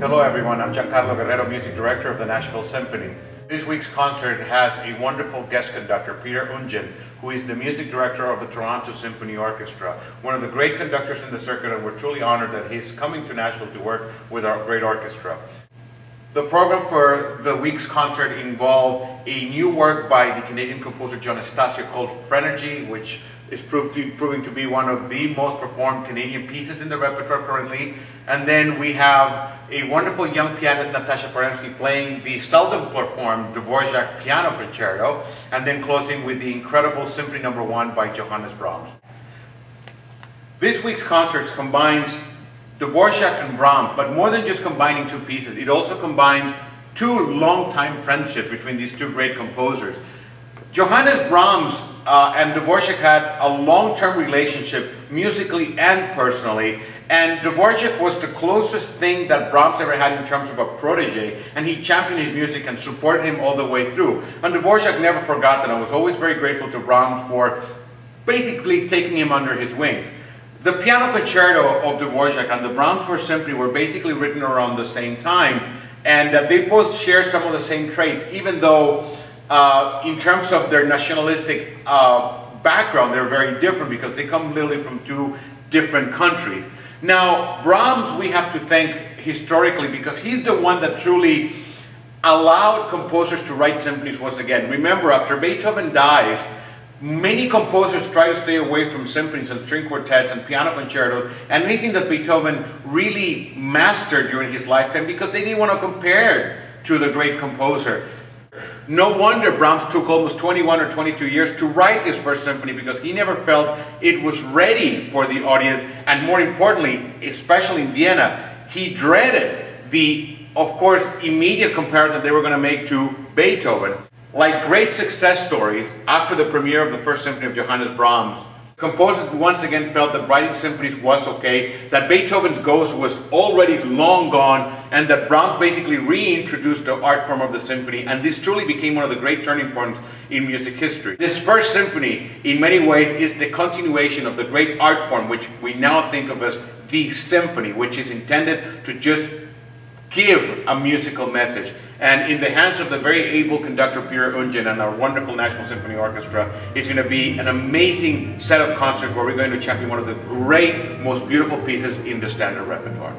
Hello everyone, I'm Giancarlo Guerrero, Music Director of the Nashville Symphony. This week's concert has a wonderful guest conductor, Peter Unjen, who is the Music Director of the Toronto Symphony Orchestra, one of the great conductors in the circuit, and we're truly honored that he's coming to Nashville to work with our great orchestra. The program for the week's concert involved a new work by the Canadian composer Giancarlo called Phrenergy, which is proving to be one of the most performed Canadian pieces in the repertoire currently. And then we have a wonderful young pianist, Natasha Paremsky, playing the seldom performed Dvorak Piano Concerto, and then closing with the incredible Symphony No. 1 by Johannes Brahms. This week's concert combines Dvorak and Brahms, but more than just combining two pieces, it also combines two long-time friendships between these two great composers. Johannes Brahms and Dvorak had a long-term relationship, musically and personally, and Dvorak was the closest thing that Brahms ever had in terms of a protege, and he championed his music and supported him all the way through. And Dvorak never forgot that. I was always very grateful to Brahms for basically taking him under his wings. The piano concerto of Dvorak and the Brahms First Symphony were basically written around the same time, and they both share some of the same traits, even though in terms of their nationalistic background, they're very different because they come literally from two different countries. Now, Brahms we have to thank historically because he's the one that truly allowed composers to write symphonies once again. Remember, after Beethoven dies, many composers try to stay away from symphonies and string quartets and piano concertos and anything that Beethoven really mastered during his lifetime because they didn't want to compare to the great composer. No wonder Brahms took almost 21 or 22 years to write his first symphony because he never felt it was ready for the audience, and more importantly, especially in Vienna, he dreaded the, of course, immediate comparison they were going to make to Beethoven. Like great success stories, after the premiere of the first symphony of Johannes Brahms, composers once again felt that writing symphonies was okay, that Beethoven's ghost was already long gone, and that Brahms basically reintroduced the art form of the symphony, and this truly became one of the great turning points in music history. This first symphony, in many ways, is the continuation of the great art form, which we now think of as the symphony, which is intended to just give a musical message. And in the hands of the very able conductor Peter Unjen and our wonderful National Symphony Orchestra, it's going to be an amazing set of concerts where we're going to champion one of the great, most beautiful pieces in the standard repertoire.